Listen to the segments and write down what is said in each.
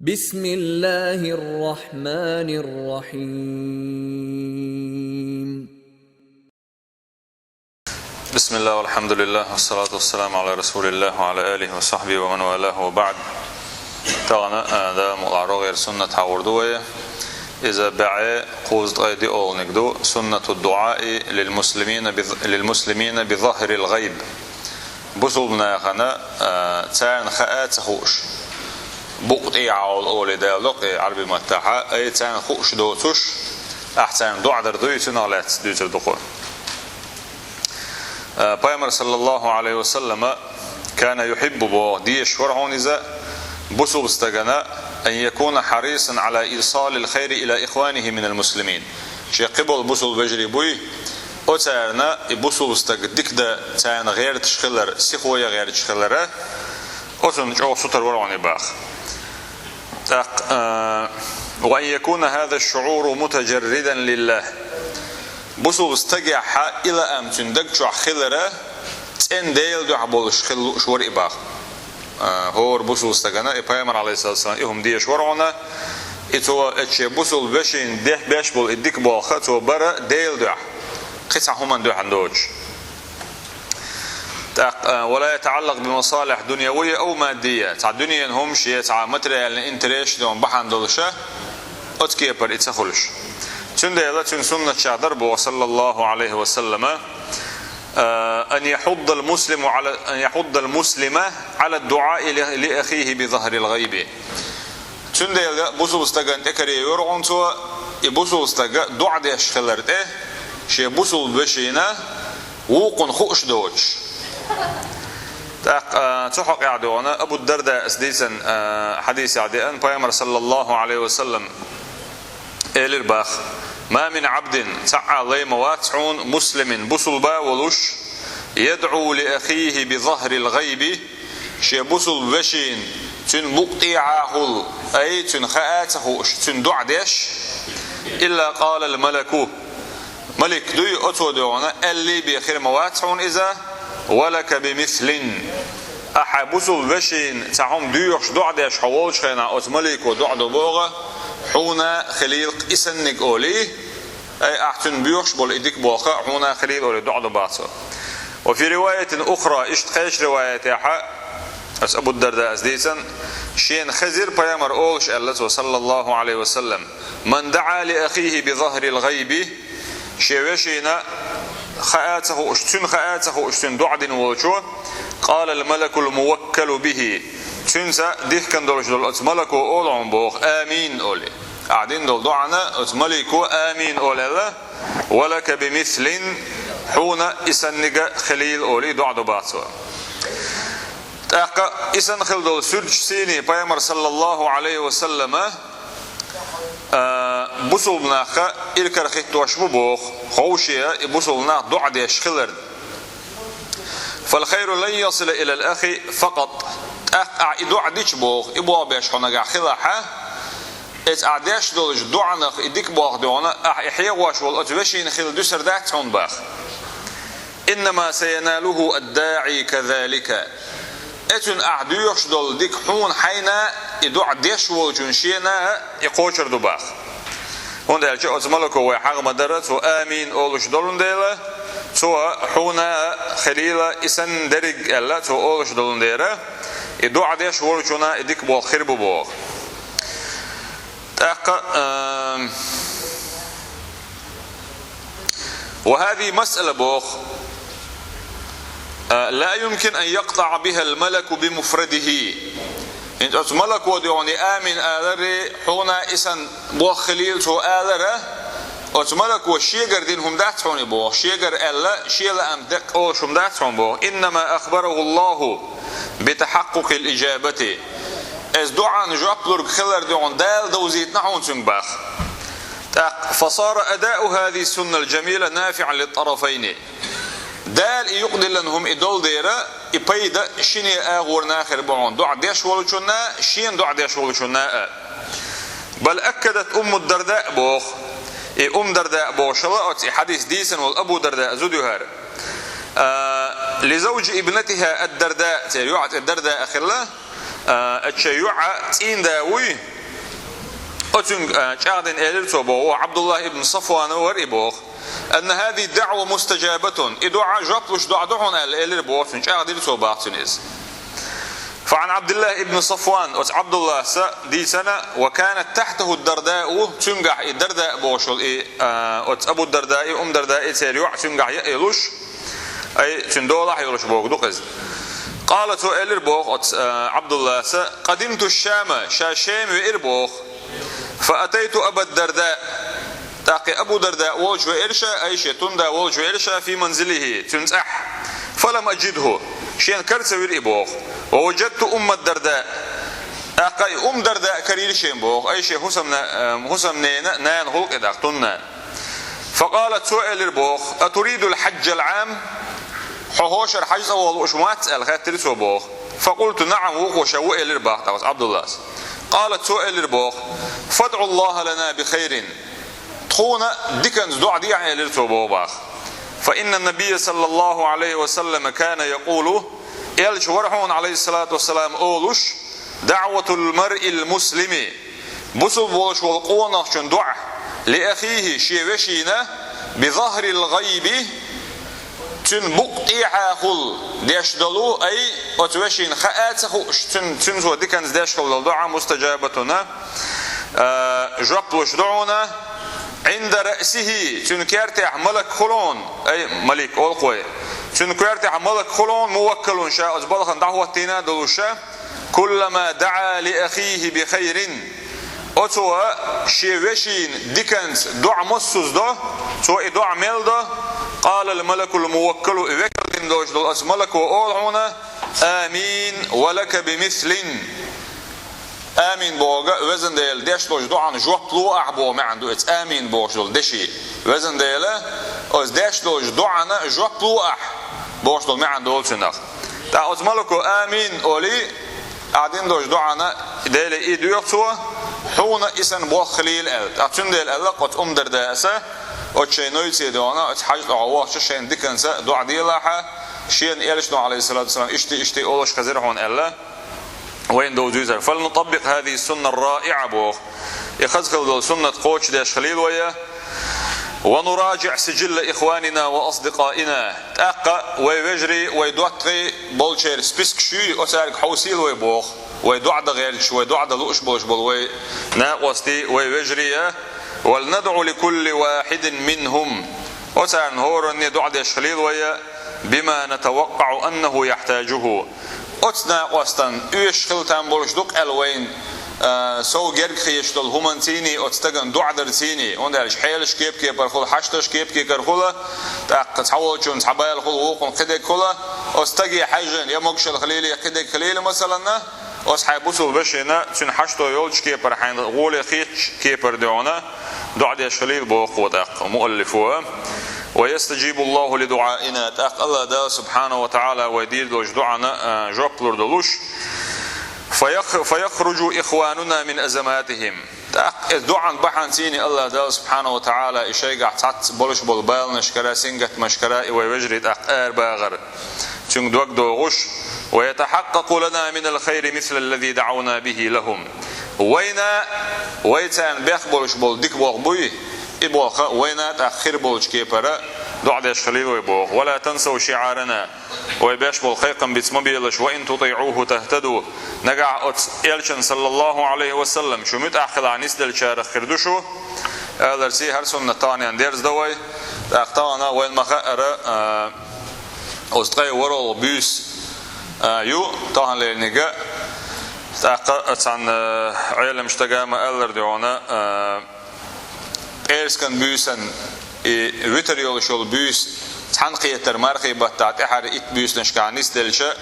بسم الله الرحمن الرحيم. بسم الله والحمد لله والصلاة والسلام على رسول الله وعلى آله وصحبه ومن والاه وبعد. تغنى هذا مقارغ غير سنة حوردوية إذا باع قوزد غيدي أول نقدو سنة الدعاء للمسلمين بظهر الغيب. بصلنا خنا تان خاءات خوش بقطي عول أولي دالوق عربي متاحة أي تان خوش دوتوش أحسن دعاء دردوي تنالات دوتر دقون. پیغمبر صلى الله عليه وسلم كان يحب ديش ورعون إذا بصل استغنى أن يكون حريصا على إيصال الخير إلى إخوانه من المسلمين. شيء قبل بصل بجري بوي أتارنا بصل استغدك دا تان غير تشخلر سيخويا غير تشخلره أتن جو سطر ورعون باخ. وأن يكون هذا الشعور متجردا لله. بصل استجح إلى أم تندقش خلره تن ديل دو عبولش خل شور إباخ. هو بصل استجنا إبراهيم عليه الصلاة والسلام إهم ديش ورعنا إتو أشي بصل بشين ده بيش بول إديك باخه تو برا ديل دو قصة هم دو عندوش. ولا يتعلق بمصالح دنيوية أو مادية. تاع الدنيا هم شيء تاع ماتريال انتريش دون بحان دولشة أتكيبر إتخلش. تندى تن سنة شادر صلى الله عليه وسلم أن يحض المسلم على الدعاء لأخيه بظهر الغيب. تندى بوسو استجن تكري يورعون تو بوسو استجا دعاء ديش خلرته شيء بوسو بشينا وقن خوش دوش. تحق يعدونا أبو الدرداء أسديسا حديث عديان پیغمبر صلى الله عليه وسلم إلى الباخ ما من عبد تعالى مواتعون مسلم بصل باولوش يدعو لأخيه بظهر الغيب شي بصل بشين تن مقطيعه أي تن خاته تن دعدش إلا قال الملك ملك دوي أتودعون اللي بخير مواتعون إذا ولك بمثل أحبصل بشين تعهم دويش دعدش حوالش خينا أتملك ودعد بوغة حونا خليل إسنق أولي أي أحسن بيوش بول إديك بوخا حونا خليل أولي دعد باطو. وفي رواية أخرى اشتخيش رواية يحا أبو الدرداء أزديسا شين خزر بيامر أولش ألت صلى الله عليه وسلم من دعا لأخيه بظهر الغيب شوشينا خآته اشتن دعد ووشو قال الملك الموكل به تنسى ديك كان دولش دول أتملكو أولعن بوخ آمين أولي قاعدين دول دعنا أتملكو آمين أولي ولك بمثل حونا إسنق خليل أولي دعدو باتوا. تأقى إسن خل دول سرج سيني پیغمبر صلى الله عليه وسلم بصل بناخا إلكر خيط وشبو بوخ خوشيا بصل بناخ دعد يشخلر فالخير لن يصل إلى الأخ فقط إدو عديش بوغ إبوا بيش خنقع خلاحة عديش دولج دعنق إديك بوغ دونا إحيغواش والأتبشين خل دوسر داعتون باخ إنما سيناله الداعي كذلك أتن أعديوش دول ديك حون حينا إدو عديش والجنشينا يقوشر دو باخ هون ده الشيء أتملكو ويحاق مدرت وآمين أولش دولن ديلا تو حونا خليلا إسن درج ألا تو أولش دولن ديلا إدو عديش ورجونا إديك بول خير بوغ. وهذه مسألة بوغ لا يمكن أن يقطع بها الملك بمفرده. إنت أتملك وديوني آمين آذري حونا إسن بوغ خليل تو آذره أتملك وشيغر دينهم داتهم بوغ شيغر ألا شيلا أم دق أو شم داتهم بوغ إنما أخبره الله بتحقق الإجابة إذ دعا نجابلر خلر دعون دال دوزيت نحون تنباخ. فصار أداء هذه السنة الجميلة نافعا للطرفين. دال يقضي لنهم إدول ديرا إبايدا شيني آغور ناخر بعون دعا ديش ولجنا شين دعا ديش ولجنا. بل أكدت أم الدرداء بوخ درداء بوشلاء حديث ديسن والأبو درداء زوديوهار لزوج ابنتها الدرداء تيوعت الدرداء أخلا الشيوعة تين داوي أتون شاهدين إلير توبو عبد الله بن صفوان ورئبوخ أن هذه الدعوة مستجابة إدعاء جبلش دعون إلير بوخ شاهدين توباقتنيز. فعن عبد الله بن صفوان عبد الله دي سنة وكانت تحته الدرداء تنجح الدرداء بوشل أبو الدرداء درداء تيريوع تنجح يلوش أي تندولح يلوش بوخ دقز. قالت إلير بوخ عبد الله قدمت الشام شاشيم وإربوخ فأتيت أبا الدرداء تاقي أبو درداء ولج وإرشا أي شيء تندى ولج وإرشا في منزله تنسح فلم أجده شيئا كرسوير إبوخ ووجدت أم الدرداء أقاي درداء كرير شيء بوخ أي شيء حسم نان هلق إداقتنا فقالت سؤال البوخ أتريد الحج العام حهوش الحج أول وشمات الخاتر سوبوخ فقلت نعم وشوئ الرباح عبد الله. قالت سؤال البوخ فادعوا الله لنا بخير تخونا ديكنز دعا دي عن الرباح فإن النبي صلى الله عليه وسلم كان يقول إلش ورحون عليه الصلاة والسلام أولش دعوة المرء المسلم بصل بولش والقوة نخشن دعا لأخيه شيوشينا بظهر الغيب تن بقطيعا خل ديشدلو أي أتوشين خاءاتخو تن سو ديكنز ديشدلو دعا مستجابتنا جبلش دعونا عند رأسه تن كيرتع ملك خلون أي ملك أولقوي تن كيرتع ملك خلون موكل شاء أزبالخن دعوتنا دلوشا كلما دعا لأخيه بخير أتوا شيوشين ديكنز دعا مسوس ده سو دعا ميل ده قال الملك الموكل إذكر دوش دول أسملك وأولعنا آمين ولك بمثل آمين بوغا وزن ديل ديش دوش دعان جوبلو أحبو ما عنده إتس آمين بوش دول دشي وزن ديل أز ديش دوش دعانا جوبلو أح بوش دول ما عنده سنخ تا أسملك آمين أولي قاعدين دوش دعانا ديل إيدو يقصوا حونا إسان بوخ خليل أل أتون ديل ألا قد درداسة أتشي نويتي دوانا أتحاجت أعواه شين ديكنسا دعا ديلاحا شين إيرشنو عليه الصلاة والسلام اشتي أولش خزيرهون ألا وين دو زيزر فلنطبق هذه السنة الرائعة بوخ يخزخل دول سنة قوش ديش خليل ويا ونراجع سجل إخواننا وأصدقائنا تأقى ويجري ويدوطري بولشير سبيسك شوي أسارك حوسيل ويبوخ ويدوع دغيلش ويدوع دلوش بولش بول ويناقوستي ويجري ولندعو لكل واحد منهم وسان هورن دعاء ديش خليل ويا بما نتوقع أنه يحتاجه أتنا قستن إيش خلتان بولش دوك ألوين سو جرق خيشتل همانتيني أتستغن دعاء درتيني وندرش حيلش كيب كيبر خل حشتش كيب كيكر خلا تحول شون تحبايل خل وقن قدك خلا أستجي حاجن يا مقشل خليلي قدك خليلي مثلا أصحاب بوصل بشينا شن حشتو يولش كيبر حين غولي خيش كيبر دعونا دعاء ديش خليل بوقوة داق مؤلفوها ويستجيب الله لدعائنا تاق الله دا سبحانه وتعالى ويدير دوش دعانا جوبلور دلوش فيخرج إخواننا من أزماتهم تاق دعاء بحان سيني الله دا سبحانه وتعالى إشيقع تعت بولش بالبال نشكرا سنجت مشكرا ويجري تاق باغر تنك دوك دوغش ويتحقق لنا من الخير مثل الذي دعونا به لهم وينا ويتان بيخبرش بول ديك بوغبوي إبوخ وينا تأخير بولش كيبرا دعا ديش خليل ويبوخ ولا تنسوا شعارنا ويباش بول خيقا بيتمبيلش وإن تطيعوه تهتدوا نقع إلشن صلى الله عليه وسلم شو متأخذ عن إسدل شارخ خردوشو أدرسي هرسون نتاني عن ديرز دوي تأختانا وين مخأر أستقي ورول بيس يو طاهن للنقاء تأقى عيلم اشتقام ألر دعونا إيرسكن بيسن ويتريول شول بيس تحنقية ترمارخي بطاعت إحار إت بيس نشكعنيس دلشا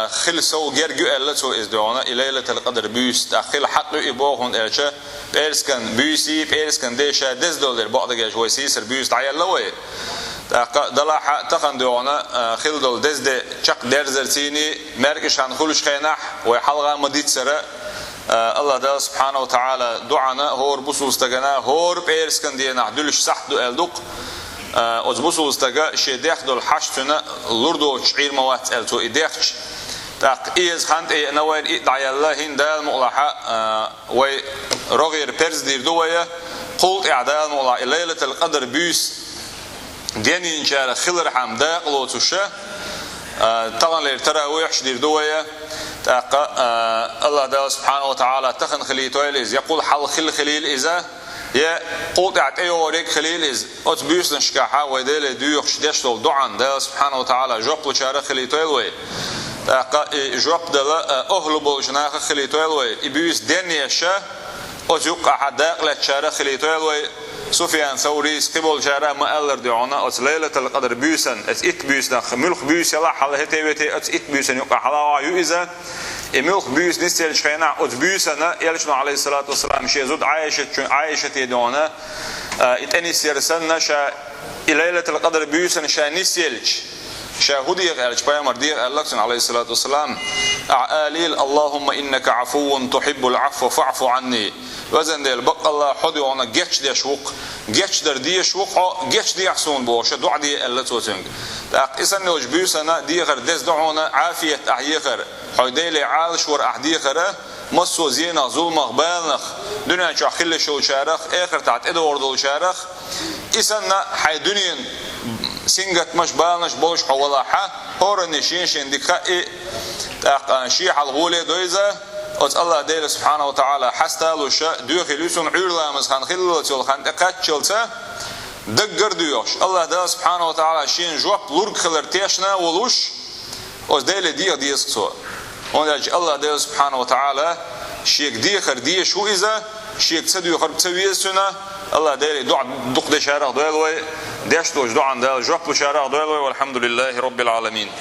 خل سو جرجو ألتو إز دعونا إليلة القدر بيس تأخيل حقو إبوهن إلشا إيرسكن بيسي إيرسكن ديشا دز دولار بعض جاش ويسيسر بيس تعيال لوي دلاحة تقن دعونا خلدل دزد شق درزرتيني مركش عن خلش خيناح ويحلغا مديد سراء الله دا سبحانه وتعالى دعنا هور بوسوس تجنا هور بيرسكن دينا دلش صح دو الدق أز بوسوس تجا شيء داخل الحشتنا لردو شعير موات التو إدخش تاق إيز خانت نوين إدعي الله هندال مؤلحة وي رغير بيرز دير دوية قلت إعدال مؤلحة ليلة القدر بيس ديني إن شاء الله خلر حمدا قلو تشا طبعا للتراويح دير دوية الله تعالى سبحانه وتعالى تخن خليل إز يقول حل خليل إذا يا قلت أيوريك خليل إز أتبيس نشكحة ويدل ديوخ شدش لو دعان ده سبحانه وتعالى جوب لشارة خليل وي جوب ده أهل بوجناخ خليل وي يبيس دنيا شا أتوقع حداق لشارة خليل وي سفيان ثوري قبل شارع ما ألر دعونا أت ليلة القدر بيسن أت إت بيسن ملك بيس يلا حلا هتيبتي أت إت بيسن يقع حلا وعيو إذا ملك بيس نستيل شخينا أت بيسن يلشنا عليه الصلاة والسلام شيء زود عايشة يدعونا إتني سيرسلنا شا ليلة القدر بيسن شا نستيلش شاهدي قالش بيامر دي قال عليه الصلاة والسلام أعاليل اللهم إنك عفو تحب العفو فاعف عني وزن ديل بق الله حدي وانا جيتش دي شوق جيتش در دي شوق جيتش دي يحسون بوش دع دي اللي توتنج تاق إسن نوج بيوسنا دي غير دز دعونا عافية أحيخر حيديلي عالش ور أحديخر مصو زينة ظلمة بالنخ دنيا شاخل شو شارخ آخر تعت إدور دول شارخ إسن حي دنيا سنجت مش بالنش بوش حوالها هور نشين شندكاء تاق شيح الغولي دويزة أت الله ديل سبحانه وتعالى حستا لوشا دوخيلوسون عيرلا مسخان خلوتيل خان تقاتشلتا دقر دوش الله ديل سبحانه وتعالى شين جواب لورك خلرتيشنا ولوش أت ديل دي سو ونج الله ديل سبحانه وتعالى شيك دي خر دي شو إذا شيك تسدو خرب تسويسنا الله ديل دع دق دي شارع ديل وي ديش دوش دعان ديل جواب شارع ديل وي والحمد لله رب العالمين.